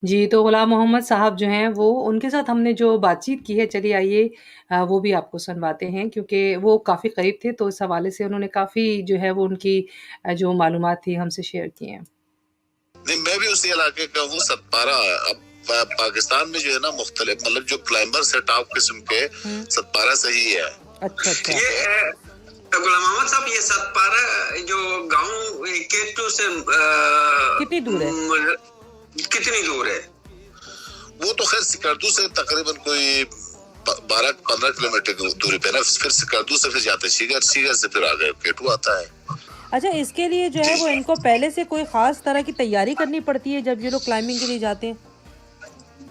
जी, तो गुलाम मोहम्मद साहब जो हैं वो उनके साथ हमने जो बातचीत की है चलिए आइए वो भी आपको सुनवाते हैं क्योंकि वो काफ़ी करीब थे तो इस हवाले से उन्होंने काफ़ी जो है वो उनकी जो मालूमात थी हमसे शेयर की हैं। नहीं, मैं भी उसी इलाके का हूँ, सतपारा। अब पाकिस्तान में जो है ना मुख्तलिफ मतलब जो क्लाइंबर्स है टॉप किस्म के सतपारा से ही है। अच्छा अच्छा। ये गुलाम मोहम्मद साहब, ये सतपारा जो गांव केटू से कितनी दूर है? कितनी दूर है? वो तो खैर सिकरदू से तकरीबन कोई 12-15 किलोमीटर की दूरी पे ना, फिर सिकरदू से फिर जाते शिगर, शिगर से फिर आगे केटू आता है। अच्छा, इसके लिए जो है वो इनको पहले से कोई खास तरह की तैयारी करनी पड़ती है जब ये लोग क्लाइंबिंग के लिए जाते हैं?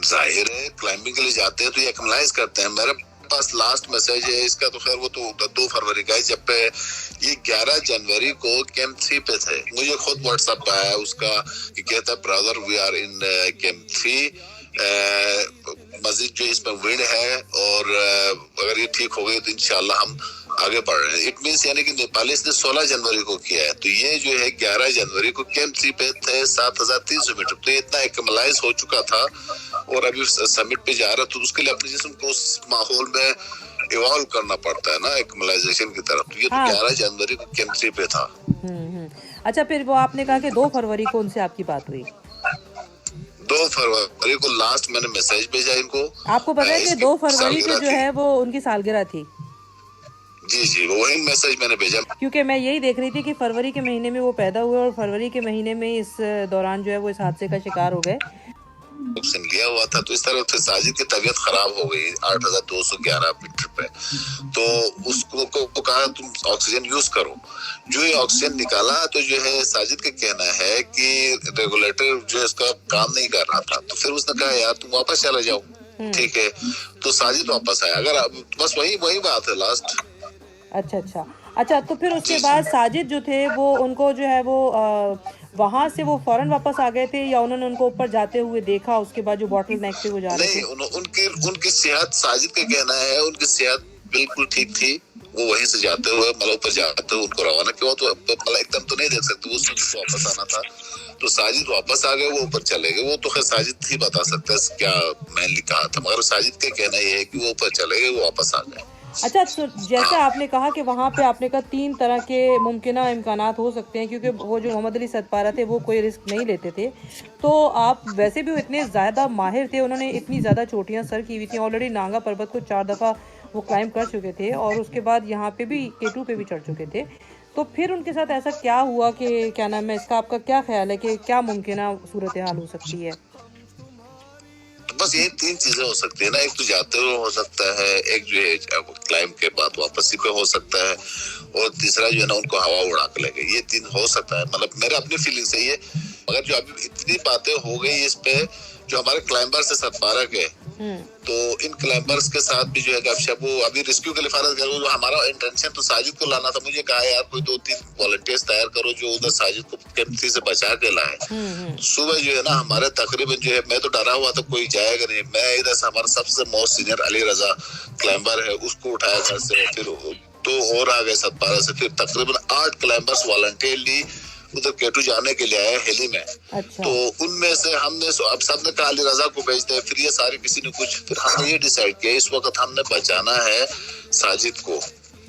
जाहिर है क्लाइंबिंग के लिए जाते हैं तो ये एक्मलाइज करते हैं। मेरे पास लास्ट मैसेज है इसका, तो खैर वो तो 2 फरवरी का है, जब पे ये 11 जनवरी को कैंप 3 पे थे। मुझे खुद व्हाट्सएप पे आया उसका कि कहता है brother we are in camp 3, Majeed जो इसमें विंड है और अगर ये ठीक हो गई तो इंशाल्लाह हम आगे बढ़ रहे हैं। इट मीन्स यानी कि नेपालीस ने 16 जनवरी को किया है, तो ये जो है 11 जनवरी को कैंप 3 पे थे 7300 मीटर, तो इतना एक्मलाइज हो चुका था और अभी समिट पे जा रहा, तो उसके लिए अपने जिस्म को उस माहौल में इवॉल्व करना पड़ता है ना एक्मलाइजेशन की तरफ। तो ये तो 11 जनवरी को कैंप 3 पे था। अच्छा, फिर वो आपने कहा कि 2 फरवरी को उनसे आपकी बात हुई? 2 फरवरी को लास्ट मैंने मैसेज भेजा इनको। आपको पता है कि 2 फरवरी को जो है वो उनकी सालगिरह थी? जी जी, वही मैसेज मैंने भेजा, क्योंकि मैं यही देख रही थी कि फरवरी के महीने में वो पैदा हुए और फरवरी के महीने में इस दौरान जो है वो इस हादसे का शिकार हो गए। ऑक्सीजन लिया हुआ था, तो इस तरह से साजिद की तबीयत खराब हो गई 8211 मीटर पे, तो उसको को कहा तुम ऑक्सीजन यूज करो। जो ये ऑक्सीजन निकाला तो जो है साजिद का कहना है कि रेगुलेटर जो है इसका काम नहीं कर रहा था, तो फिर उसने कहा यार तुम वापस चला जाओ। ठीक है, तो साजिद वापस आया। अगर बस वही बात है लास्ट। अच्छा, तो फिर उसके बाद साजिद जो थे वो उनको जो है वो वहाँ से वो फौरन वापस आ गए थे या उन्होंने उनको ऊपर जाते हुए देखा उसके बाद जो बॉटल नेक पे वो जा रहे थे? नहीं, उनकी सेहत, साजिद का कहना है उनकी सेहत बिल्कुल ठीक थी। वो वहीं से जाते हुए मतलब ऊपर जाते हुए उनको रवाना किया, तो मतलब एकदम तो नहीं देख सकते, वो वापस आना था, तो साजिद वापस आ गए, वो ऊपर चले गए। वो तो खैर साजिद ही बता सकते हैं क्या मैंने कहा था, मगर साजिद का कहना ये है कि वो ऊपर चले गए, वो वापस आ गए। अच्छा, तो जैसा आपने कहा कि वहाँ पे आपने कहा 3 तरह के मुमकिना इम्कानात हो सकते हैं क्योंकि वो जो मोहम्मद अली सतपारा थे वो कोई रिस्क नहीं लेते थे, तो आप वैसे भी इतने ज़्यादा माहिर थे, उन्होंने इतनी ज़्यादा चोटियाँ सर की हुई थी, ऑलरेडी नांगा पर्वत को 4 दफ़ा वो क्लाइंब कर चुके थे और उसके बाद यहाँ पे भी K2 पे भी चढ़ चुके थे, तो फिर उनके साथ ऐसा क्या हुआ कि क्या नाम है इसका, आपका क्या ख्याल है कि क्या मुमकिना सूरत हाल हो सकती है? बस ये 3 चीजें हो सकती है ना, एक तो जाते हुए हो सकता है, एक जो है क्लाइंब के बाद वापसी पे हो सकता है, और तीसरा जो है ना उनको हवा उड़ा के ले गई। ये 3 हो सकता है, मतलब मेरा अपनी फीलिंग से ये। मगर जो अभी इतनी बातें हो गई इस पे, जो हमारे क्लाइंबर्स है सतपारा के, तो इन क्लाइंबर्स के साथ भी जो है गपशप, वो अभी रेस्क्यू के लिए फारत करो, जो हमारा इंटेंशन तो साजिद को लाना था। मुझे कहा यार कोई 2-3 वॉलंटियर्स तैयार करो जो उधर साजिद को कैंप से बचा के लाए। सुबह जो है ना हमारे तकरीबन जो है, मैं तो डरा हुआ था कोई जाएगा नहीं, मैं इधर से हमारा सबसे मोस्ट सीनियर अली रजा क्लाइंबर है उसको उठाया घर से, फिर 2 और आ गए सतपारा से, फिर तकरीबन 8 क्लाइंबर्स वॉलंटियरली उधर केटू जाने के लिए आए हेली में। अच्छा। तो उनमें से हमने अब सबने कहा अली रजा को भेजते हैं, फिर ये सारे किसी ने कुछ, फिर हमने ये डिसाइड किया इस वक्त हमने बचाना है साजिद को।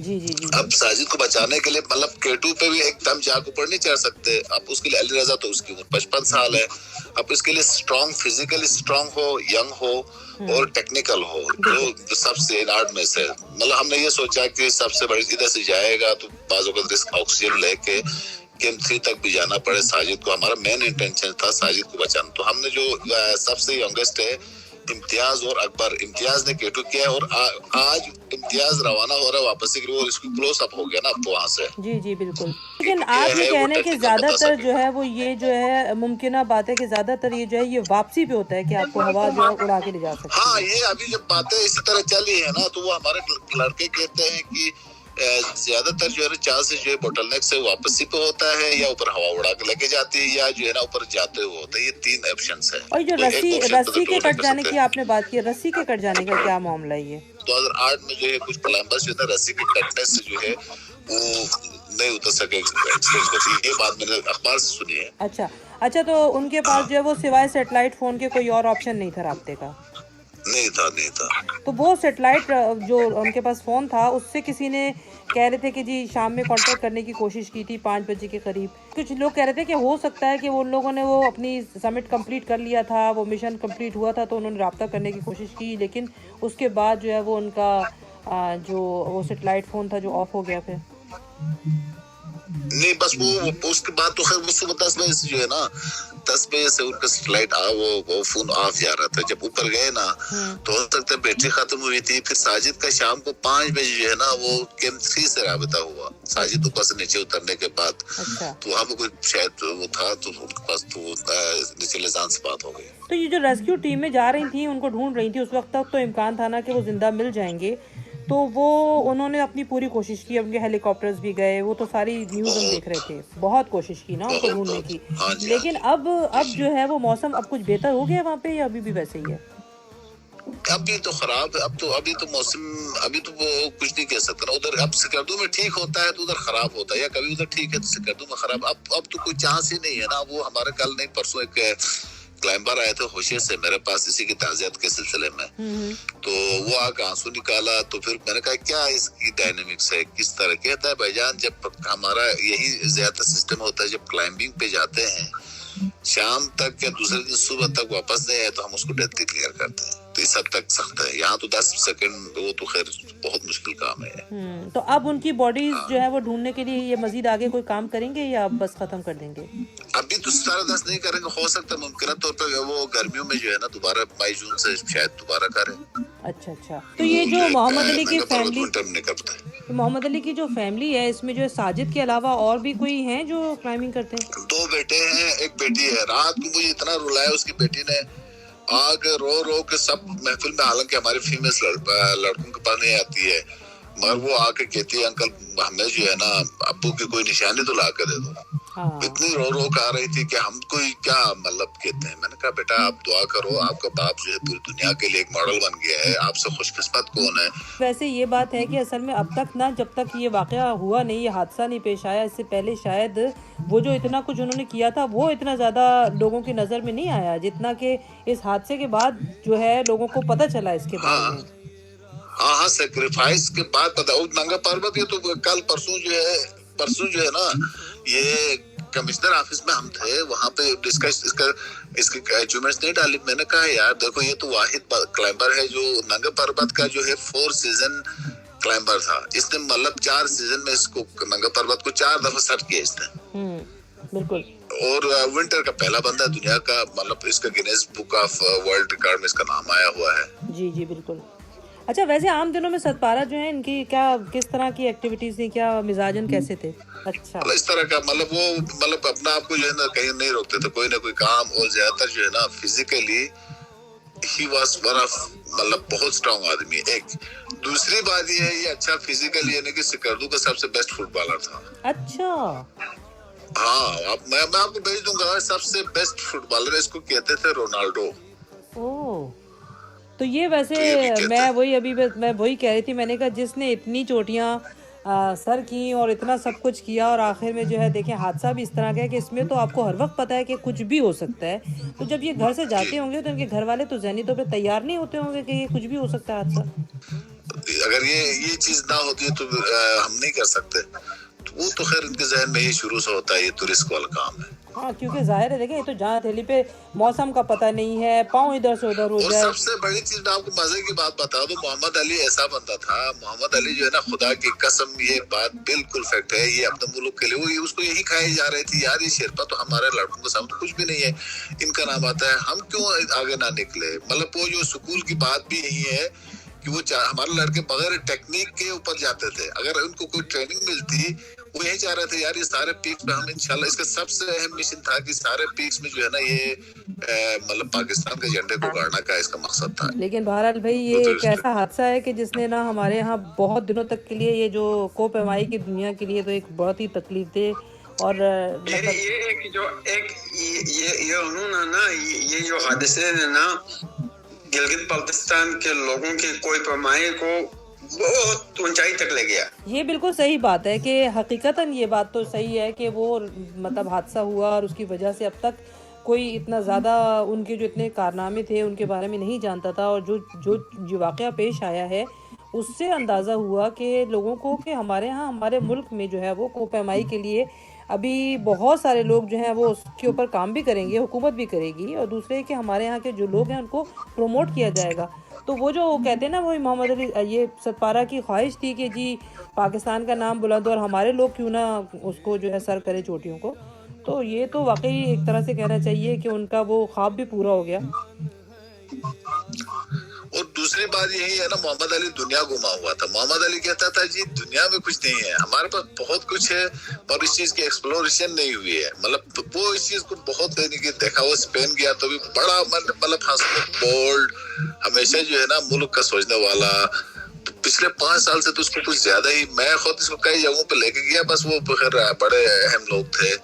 जी। अब साजिद को बचाने के लिए मतलब K2 पे भी एकदम जाके ऊपर नहीं चढ़ सकते। अब उसके लिए अली रजा तो उसकी उम्र 55 साल है, अब इसके लिए स्ट्रॉन्ग, फिजिकली स्ट्रॉन्ग हो, यंग हो और टेक्निकल हो, जो सबसे आर्ट में से मतलब हमने ये सोचा कि सबसे बड़ी इधर से जाएगा तो बाजू का रिस्क ऑक्सीजन लेके कैंप 3 तक भी जाना पड़े साजिद को। हमारा मेन इंटेंशन था साजिद को बचाना। तो हमने जो सबसे यंगेस्ट है इम्तियाज और अकबर, इम्तियाज ने K2 किया और आज इम्तियाज रवाना हो रहा है वापस के लिए, वो इसको क्लोज अप हो गया ना अब वहाँ से। जी बिल्कुल। लेकिन आप ये कह रहे हैं कि ज्यादातर जो है वो ये जो है मुमकिन बात है कि ज्यादातर ये जो है ये वापसी पे होता है कि आपको हवा जो है उड़ा के ले जा सकती है। हाँ, ये अभी जब बातें इसी तरह चली है ना, तो वो हमारे लड़के कहते हैं कि ज्यादातर जो है ना चांस जो है बोटलनेक से वापसी पे होता है, या ऊपर हवा उड़ा के लेके जाती है, या जो है ना ऊपर जाते हुए होता है। ये 3 ऑप्शंस है। और जो रस्सी के कट जाने की आपने बात की, रस्सी के कट जाने का क्या मामला है? ये 2008 में जो है कुछ क्लाइंबर्स जो है रस्सी के कटने से जो है वो नहीं उतर सके, एक्सीडेंट होती है। ये बात मैंने अखबार से सुनी है। अच्छा, अच्छा, तो उनके पास जो है वो सिवाय सेटेलाइट फ़ोन के कोई और ऑप्शन नहीं था राब्ते का? नहीं था। तो वो सेटेलाइट जो उनके पास फ़ोन था, उससे किसी ने कह रहे थे कि जी शाम में कांटेक्ट करने की कोशिश की थी 5 बजे के करीब। कुछ लोग कह रहे थे कि हो सकता है कि उन लोगों ने वो अपनी समिट कंप्लीट कर लिया था, वो मिशन कंप्लीट हुआ था तो उन्होंने राब्ता करने की कोशिश की, लेकिन उसके बाद जो है वो उनका जो वो सेटेलाइट फ़ोन था जो ऑफ हो गया फिर। नहीं, बस वो उसके बाद तो खैर वो सुबह 10 बजे से जो है ना 10 बजे से उनका सैटेलाइट वो फोन ऑफ जा रहा था। जब ऊपर गए ना तो हो सकता है बैटरी खत्म हुई थी। फिर साजिद का शाम को 5 बजे जो है ना वो केम 3 से राबता हुआ। साजिद ऊपर से नीचे उतरने के बाद तो वहाँ पे कोई शायद वो था तो उनके पास तो नीचे लिजान से बात हो गई। तो ये जो रेस्क्यू टीमें जा रही थी उनको ढूंढ रही थी, उस वक्त तक तो इम्कान था ना कि वो जिंदा मिल जाएंगे, तो वो उन्होंने अपनी पूरी कोशिश की, उनके हेलीकॉप्टर्स भी गए, वो तो सारी न्यूज़ हम देख रहे थे, बहुत कोशिश की ना उनको ढूंढने की। लेकिन अब जो है वो मौसम अब कुछ बेहतर हो गया वहाँ पे या अभी भी वैसे ही है? अभी तो खराब है। अभी तो मौसम अभी तो वो कुछ नहीं कह सकता ना। उधर अब सिकरदू में ठीक होता है तो उधर खराब होता है, या कभी उधर ठीक है तो सिकरदू में खराब। अब तो कोई चांस ही नहीं है ना। वो हमारे कल नहीं परसों एक क्लाइंबर आए थे होशे से मेरे पास इसी की ताज़ियत के सिलसिले में, तो वो आके आंसू निकाला। तो फिर मैंने कहा क्या इसकी डायनेमिक्स है, किस तरह? कहता है भाईजान जब हमारा यही ज्यादा सिस्टम होता है, जब क्लाइंबिंग पे जाते हैं शाम तक या दूसरे दिन सुबह तक वापस नहीं आए तो हम उसको डेथ डिक्लेयर करते हैं। तो इस हद तक सख्त है। यहाँ तो 10 सेकंड वो तो खैर बहुत मुश्किल काम है। तो अब उनकी बॉडीज जो है वो ढूंढने के लिए ये मजीद आगे कोई काम करेंगे या अब बस खत्म कर देंगे? अभी तो 10 नहीं करेंगे। हो सकता है मुमकिन तौर पर वो गर्मियों में जो है ना दोबारा मई जून से शायद दोबारा करें। अच्छा। तो ये जो मोहम्मद अली की फैमिली, मोहम्मद अली की जो फैमिली है, इसमें जो है साजिद के अलावा और भी कोई हैं जो क्लाइंबिंग करते हैं? 2 बेटे हैं, एक बेटी है। रात को मुझे इतना रुलाया उसकी बेटी ने, आगे रो के सब महफिल में, हालांकि हमारी फीमेल लड़कों के पास नहीं आती है, मगर वो आके कहती है अंकल हमें जो है ना अब्बू की कोई निशानी तो ला के दे दो। इतनी रो के आ रही थी कि हम कोई क्या मतलब कहते हैं। मैंने कहा बेटा आप दुआ करो, आपका बाप जो है पूरी दुनिया के लिए एक मॉडल बन गया है, आपसे खुशकिस्मत कौन है। वैसे ये बात है कि असल में अब तक ना, जब तक ये वाकया हुआ नहीं, ये हादसा नहीं पेश आया, इससे पहले शायद वो जो इतना कुछ उन्होंने किया था वो इतना ज्यादा लोगों की नजर में नहीं आया जितना कि इस हादसे के बाद जो है लोगों को पता चला इसके बारे में। हाँ, सेक्रीफाइस के बाद पता। नंगा पर्वत ये तो कल परसों जो है ना ये कमिश्नर ऑफिस में हम थे, वहाँ पे डिस्कस इसकी अचीवमेंट्स नहीं डाली। मैंने कहा यार देखो ये तो वाहिद क्लाइंबर है जो नंगा पर्वत का जो है 4 सीजन क्लाइंबर था। इसने मतलब 4 सीजन में इसको नंगा पर्वत को 4 दफा सर किया इसने। बिल्कुल। और विंटर का पहला बंदा दुनिया का, मतलब इसका Guinness book of world record में इसका नाम आया हुआ है। जी बिल्कुल। अच्छा, वैसे आम दिनों में सतपारा जो है इनकी किस तरह की एक्टिविटीज थी, क्या मिजाजन कैसे थे? अच्छा, इस तरह का मतलब अपना आप को जो है ना कहीं नहीं रोकते थे, कोई ना कोई काम। और ज्यादातर जो है ना physically he was one of मतलब बहुत स्ट्रांग आदमी। एक दूसरी बात ये है ये अच्छा फिजिकली यानी कि सिकरदू का सबसे बेस्ट फुटबॉलर था। अच्छा हाँ, मैं आपको भेज दूंगा। सबसे बेस्ट फुटबॉलर इसको कहते थे रोनाल्डो। ओह, तो ये वैसे मैं वही कह रही थी, मैंने कहा जिसने इतनी चोटियाँ सर की और इतना सब कुछ किया और आखिर में जो है देखें हादसा भी इस तरह का है कि इसमें तो आपको हर वक्त पता है कि कुछ भी हो सकता है। तो जब ये घर से जाते होंगे तो इनके घर वाले तो ज़हनी तौर पे तैयार नहीं होते होंगे कि ये कुछ भी हो सकता है हादसा। अगर ये चीज ना होती है तो हम नहीं कर सकते। तो वो तो खैर इनके जहन में ही शुरू से होता है, ये तो रिस्क वाला काम है। हाँ, क्योंकि जाहिर है देखें ये तो जहाँ थैली पे मौसम का पता नहीं है, पाँव इधर से उधर हो जाए। और सबसे बड़ी चीज मैं आपको मजे की बात बता दूं, मोहम्मद अली ऐसा बंदा था। मोहम्मद अली जो है ना खुदा की कसम ये बात बिल्कुल फैक्ट है, ये अपने मुल्क के लिए वो उसको यही खाई जा रही थी यार ये शेरपा तो हमारे लड़कों के सामने कुछ भी नहीं है, इनका नाम आता है, हम क्यों आगे ना निकले। मतलब वो जो स्कूल की बात भी यही है कि वो हमारे लड़के बगैर टेक्निक के ऊपर जाते थे। अगर उनको कोई ट्रेनिंग मिलती वो यही चाह रहे थे यार ये सारे पीक्स पे हम इंशाल्लाह। इसका सबसे अहम मिशन था कि सारे पीक्स में जो है ना ये मतलब पाकिस्तान के झंडे को गाड़ना का इसका मकसद था। लेकिन बहरहाल भाई ये एक ऐसा हादसा है कि जिसने ना हमारे यहाँ बहुत दिनों तक के लिए ये जो कोपमाई की दुनिया के लिए तो एक बहुत ही तकलीफ दे और ये उन्होंने ना ये जो हादसे ने ना गिलगित बाल्टिस्तान के लोगों की कोपमाई को बहुत ऊंचाई तक ले गया। ये बिल्कुल सही बात है कि हकीकतन ये बात तो सही है कि वो मतलब हादसा हुआ और उसकी वजह से अब तक कोई इतना ज़्यादा उनके जो इतने कारनामे थे उनके बारे में नहीं जानता था, और जो वाक़या पेश आया है उससे अंदाज़ा हुआ कि लोगों को कि हमारे यहाँ हमारे मुल्क में जो है वो कोपैमाई के लिए अभी बहुत सारे लोग जो हैं वो उसके ऊपर काम भी करेंगे, हुकूमत भी करेगी, और दूसरे कि हमारे यहाँ के जो लोग हैं उनको प्रमोट किया जाएगा। तो वो जो कहते हैं ना, वही मोहम्मद अली ये सतपारा की ख्वाहिश थी कि जी पाकिस्तान का नाम बुलंद, और हमारे लोग क्यों ना उसको जो है सर करे चोटियों को। तो ये तो वाकई एक तरह से कहना चाहिए कि उनका वो ख्वाब भी पूरा हो गया। और दूसरी बात यही है ना, मोहम्मद अली दुनिया घुमा हुआ था। मोहम्मद अली कहता था जी दुनिया में कुछ नहीं है, हमारे पास बहुत कुछ है, पर इस चीज की एक्सप्लोरेशन नहीं हुई है। मतलब वो इस चीज को बहुत लेने की देखा। वो स्पेन गया तो भी बड़ा मतलब बोल्ड, हमेशा जो है ना मुल्क का सोचने वाला। तो पिछले 5 साल से तो उसको कुछ ज्यादा ही, मैं खुद इसको कई जगहों पे लेके गया, बस वो बड़े अहम लोग थे,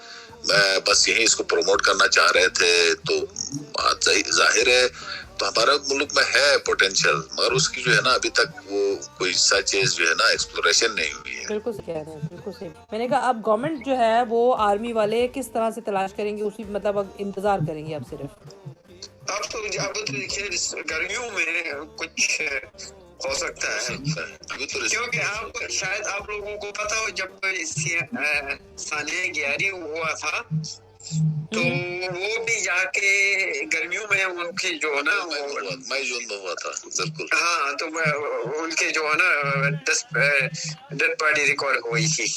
मैं बस यही इसको प्रमोट करना चाह रहे थे। तो जाहिर है तो हमारे मुल्क में है पोटेंशियल, मगर उसकी जो है ना अभी तक वो कोई सच जो है ना एक्सप्लोरेशन नहीं हुई है। बिल्कुल सही कह रहे हैं, बिल्कुल सही। मैंने कहा अब गवर्नमेंट जो है वो आर्मी वाले किस तरह से तलाश करेंगे, उसी मतलब अब इंतजार करेंगे अब सिर्फ। अब तो देखिए गर्मियों में कुछ हो सकता है, अभी तो क्योंकि आप शायद आप लोगों को पता हो जब सानिया गियारी हुआ था तो वो भी जाके गर्मियों में उनकी जो है ना मई जून में हुआ था, बिल्कुल। हाँ, तो उनके जो है ना डेड बॉडी रिकॉर्ड हुई थी।